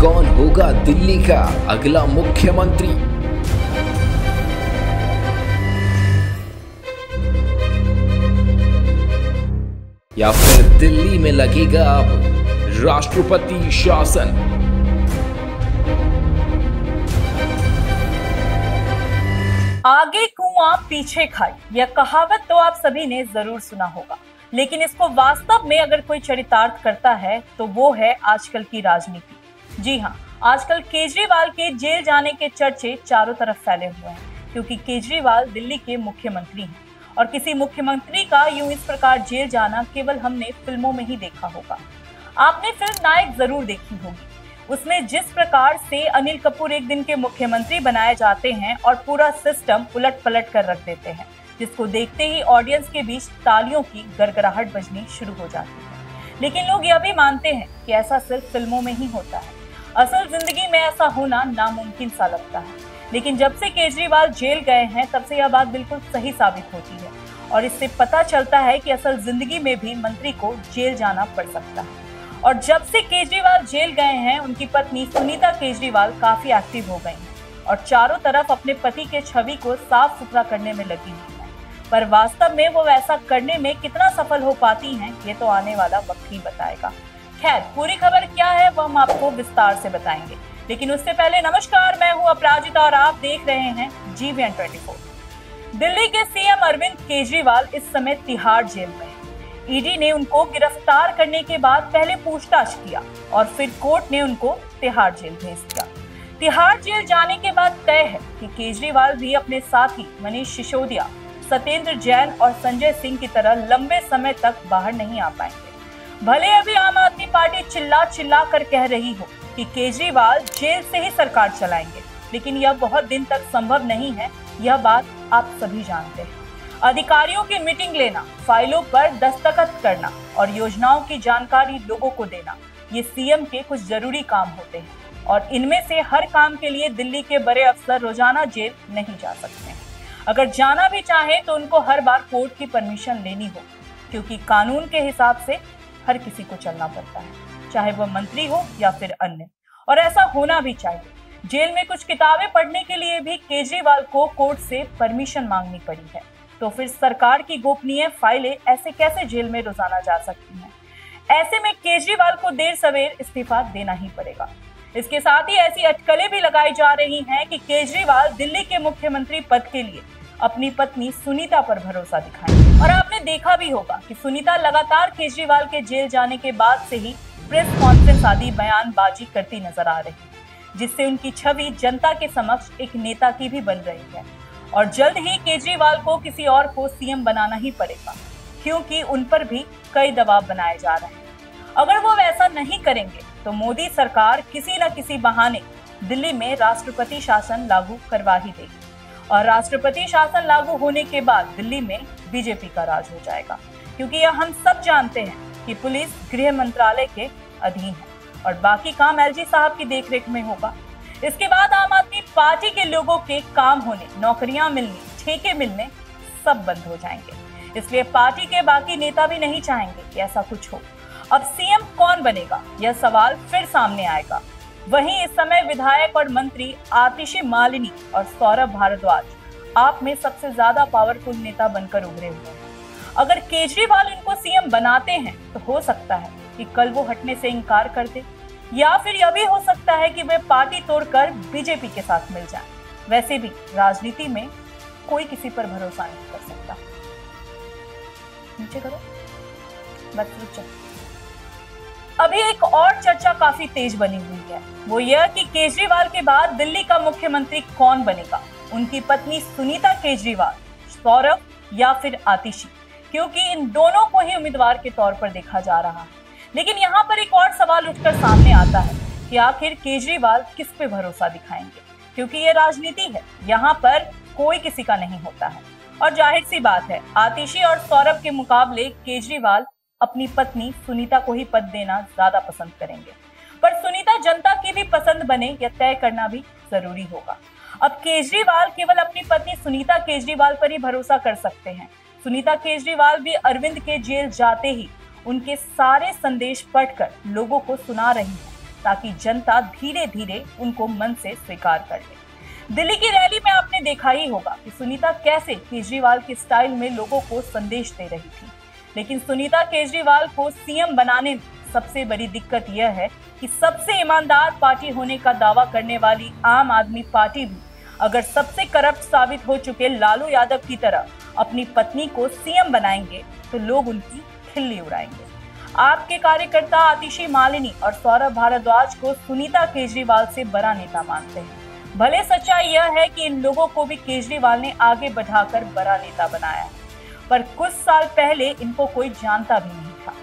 कौन होगा दिल्ली का अगला मुख्यमंत्री? या फिर दिल्ली में लगेगा अब राष्ट्रपति शासन? आगे कुआं पीछे खाई, यह कहावत तो आप सभी ने जरूर सुना होगा, लेकिन इसको वास्तव में अगर कोई चरितार्थ करता है तो वो है आजकल की राजनीति। जी हाँ, आजकल केजरीवाल के जेल जाने के चर्चे चारों तरफ फैले हुए हैं, क्योंकि केजरीवाल दिल्ली के मुख्यमंत्री हैं और किसी मुख्यमंत्री का यूं इस प्रकार जेल जाना केवल हमने फिल्मों में ही देखा होगा। आपने फिल्म नायक जरूर देखी होगी, उसमें जिस प्रकार से अनिल कपूर एक दिन के मुख्यमंत्री बनाए जाते हैं और पूरा सिस्टम उलट पलट कर रख देते हैं, जिसको देखते ही ऑडियंस के बीच तालियों की गड़गड़ाहट बजनी शुरू हो जाती है। लेकिन लोग यह भी मानते हैं कि ऐसा सिर्फ फिल्मों में ही होता है, असल जिंदगी में ऐसा होना नामुमकिन सा लगता है। लेकिन जब से केजरीवाल जेल गए हैं तब से यह बात बिल्कुल सही साबित होती है और इससे पता चलता है कि असल जिंदगी में भी मंत्री को जेल जाना पड़ सकता है। और जब से केजरीवाल जेल गए हैं, उनकी पत्नी सुनीता केजरीवाल काफी एक्टिव हो गई हैं और चारों तरफ अपने पति के छवि को साफ सुथरा करने में लगी हुई हैं। पर वास्तव में वो वैसा करने में कितना सफल हो पाती हैं, ये तो आने वाला वक्त ही बताएगा। खैर, पूरी खबर क्या है वो हम आपको विस्तार से बताएंगे, लेकिन उससे पहले नमस्कार, मैं हूँ अपराजिता और आप देख रहे हैं GVN24। दिल्ली के सीएम अरविंद केजरीवाल इस समय तिहाड़ जेल में हैं। ईडी ने उनको गिरफ्तार करने के बाद पहले पूछताछ किया और फिर कोर्ट ने उनको तिहाड़ जेल भेज दिया। तिहाड़ जेल जाने के बाद तय है कि केजरीवाल भी अपने साथी मनीष सिसोदिया, सत्येंद्र जैन और संजय सिंह की तरह लंबे समय तक बाहर नहीं आ पाएंगे। भले अभी आम आदमी पार्टी चिल्ला चिल्ला कर कह रही हो कि केजरीवाल जेल से ही सरकार चलाएंगे, लेकिन यह बहुत दिन तक संभव नहीं है, यह बात आप सभी जानते हैं। अधिकारियों की मीटिंग लेना, फाइलों पर दस्तखत करना और योजनाओं की जानकारी लोगों को देना, ये सीएम के कुछ जरूरी काम होते हैं और इनमें से हर काम के लिए दिल्ली के बड़े अफसर रोजाना जेल नहीं जा सकते हैं। अगर जाना भी चाहे तो उनको हर बार कोर्ट की परमिशन लेनी हो, क्योंकि कानून के हिसाब से हर किसी को चलना पड़ता है, चाहे वह मंत्री हो या फिर अन्य, और ऐसा होना भी चाहिए। जेल में कुछ किताबें पढ़ने के लिए भी केजरीवाल को कोर्ट से परमिशन मांगनी पड़ी है, तो फिर सरकार की गोपनीय फाइलें ऐसे कैसे जेल में रोजाना जा सकती हैं? ऐसे में केजरीवाल को देर सवेर इस्तीफा देना ही पड़ेगा। इसके साथ ही ऐसी अटकलें भी लगाई जा रही हैं कि केजरीवाल दिल्ली के मुख्यमंत्री पद के लिए अपनी पत्नी सुनीता पर भरोसा दिखाएंगे। और आपने देखा भी होगा कि सुनीता लगातार केजरीवाल के जेल जाने के बाद से ही प्रेस कॉन्फ्रेंस आदि बयानबाजी करती नजर आ रही है, जिससे उनकी छवि जनता के समक्ष एक नेता की भी बन रही है। और जल्द ही केजरीवाल को किसी और को सीएम बनाना ही पड़ेगा, क्योंकि उन पर भी कई दबाव बनाए जा रहे हैं। अगर वो वैसा नहीं करेंगे तो मोदी सरकार किसी न किसी बहाने दिल्ली में राष्ट्रपति शासन लागू करवा ही देगी और राष्ट्रपति शासन लागू होने के बाद दिल्ली में बीजेपी का राज हो जाएगा, क्योंकि यह हम सब जानते हैं कि पुलिस गृह मंत्रालय के अधीन है और बाकी काम एलजी साहब की देखरेख में होगा। इसके बाद आम आदमी पार्टी के लोगों के काम होने, नौकरियां मिलने, ठेके मिलने सब बंद हो जाएंगे। इसलिए पार्टी के बाकी नेता भी नहीं चाहेंगे कि ऐसा कुछ हो। अब सीएम कौन बनेगा, यह सवाल फिर सामने आएगा। वहीं इस समय विधायक और मंत्री आतिशी मालिनी और सौरभ भारद्वाज आप में सबसे ज्यादा पावरफुल नेता बनकर उभरे हुए हैं। अगर केजरीवाल इनको सीएम बनाते हैं तो हो सकता है कि कल वो हटने से इनकार कर दे, या फिर यह भी हो सकता है कि वे पार्टी तोड़कर बीजेपी के साथ मिल जाएं। वैसे भी राजनीति में कोई किसी पर भरोसा नहीं कर सकता। नीचे करो, बस रुक। अभी एक और चर्चा काफी तेज बनी हुई है, वो यह कि केजरीवाल के बाद दिल्ली का मुख्यमंत्री कौन बनेगा, उनकी पत्नी सुनीता केजरीवाल, सौरभ या फिर आतिशी, क्योंकि इन दोनों को ही उम्मीदवार के तौर पर देखा जा रहा है। लेकिन यहाँ पर एक और सवाल उठकर सामने आता है कि आखिर केजरीवाल किस पे भरोसा दिखाएंगे, क्योंकि ये राजनीति है, यहाँ पर कोई किसी का नहीं होता है। और जाहिर सी बात है, आतिशी और सौरभ के मुकाबले केजरीवाल अपनी पत्नी सुनीता को ही पद देना ज्यादा पसंद करेंगे, पर सुनीता जनता की भी पसंद बने यह तय करना भी जरूरी होगा। अब केजरीवाल केवल अपनी पत्नी सुनीता केजरीवाल पर ही भरोसा कर सकते हैं। सुनीता केजरीवाल भी अरविंद के जेल जाते ही उनके सारे संदेश पढ़कर लोगों को सुना रही हैं ताकि जनता धीरे धीरे उनको मन से स्वीकार कर ले। दिल्ली की रैली में आपने देखा ही होगा कि सुनीता कैसे केजरीवाल के स्टाइल में लोगों को संदेश दे रही थी। लेकिन सुनीता केजरीवाल को सीएम बनाने में सबसे बड़ी दिक्कत यह है कि सबसे ईमानदार पार्टी होने का दावा करने वाली आम आदमी पार्टी भी अगर सबसे करप्ट साबित हो चुके लालू यादव की तरह अपनी पत्नी को सीएम बनाएंगे तो लोग उनकी खिल्ली उड़ाएंगे। आपके कार्यकर्ता आतिशी मालिनी और सौरभ भारद्वाज को सुनीता केजरीवाल से बड़ा नेता मानते हैं। भले सच्चाई यह है कि इन लोगों को भी केजरीवाल ने आगे बढ़ाकर बड़ा नेता बनाया, पर कुछ साल पहले इनको कोई जानता भी नहीं था।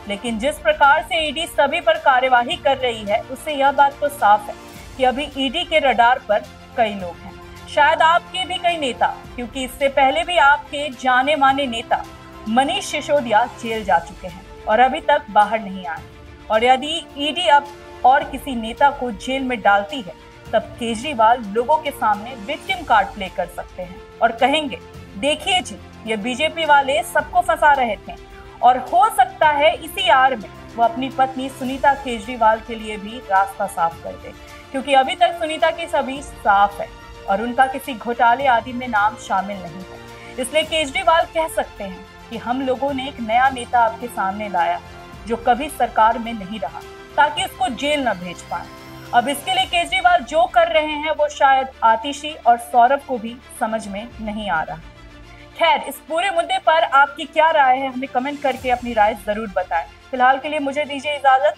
लेकिन जिस प्रकार से ईडी सभी पर कार्यवाही कर रही है, उससे यह बात तो साफ है कि अभी ईडी के रडार पर कई लोग हैं, शायद आपके भी कई नेता, क्योंकि इससे पहले भी आपके जाने माने नेता मनीष सिसोदिया जेल जा चुके हैं और अभी तक बाहर नहीं आए। और यदि ईडी अब और किसी नेता को जेल में डालती है, तब केजरीवाल लोगों के सामने विक्टिम कार्ड प्ले कर सकते हैं और कहेंगे, देखिए जी, ये बीजेपी वाले सबको फंसा रहे थे। और हो सकता है इसी आड़ में वो अपनी पत्नी सुनीता केजरीवाल के लिए भी रास्ता साफ कर दे, क्योंकि अभी तक सुनीता की छवि साफ है और उनका किसी घोटाले आदि में नाम शामिल नहीं है। इसलिए केजरीवाल कह सकते हैं कि हम लोगों ने एक नया नेता आपके सामने लाया जो कभी सरकार में नहीं रहा, ताकि उसको जेल न भेज पाए। अब इसके लिए केजरीवाल जो कर रहे हैं वो शायद आतिशी और सौरभ को भी समझ में नहीं आ रहा। खैर, इस पूरे मुद्दे पर आपकी क्या राय है, हमें कमेंट करके अपनी राय जरूर बताएं। फिलहाल के लिए मुझे दीजिए इजाजत।